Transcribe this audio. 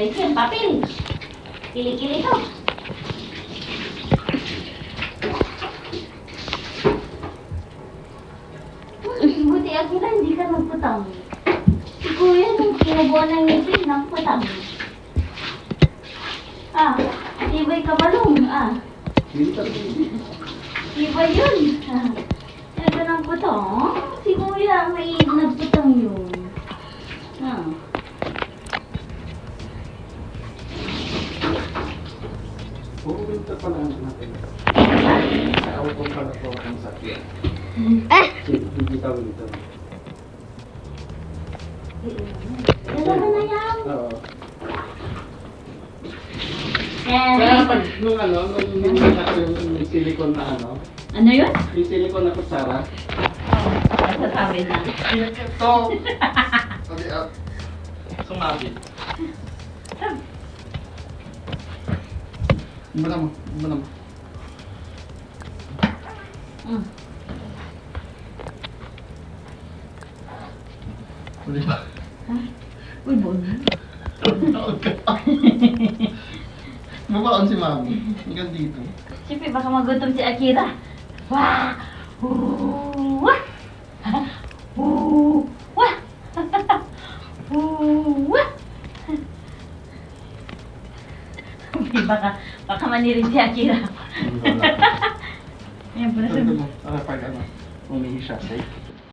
Lagyan, papel. Kili-kili to. Buti Akira, hindi ka nagputang. Si Kuya, nung kinubuan ng ngipin, nagputang. Ah, tibay ka balong. Ah, tibay yun. Ah, ano ka nagputang? Si Kuya, may nagputang yun. Ah. Pupunta pa lang natin. Sa auto pala po ang sakyan. Hindi ka dito. Dalawa na yan. Oo. Eh, Kaya pag nung yung silicone na ano yun? yung silicone na kutsara. Masasabi na. Ito! Sabi sumabit. Manam. Mm. Uli ba? Uy, bon. Mabaon si Mami. Hanggang dito. Siyempre, baka magutom si Akira. Wah! Wah! Wah! Wah! Baka manirin si Akira. Ayan po na Ito mo. Para pag umihi siya. Safe.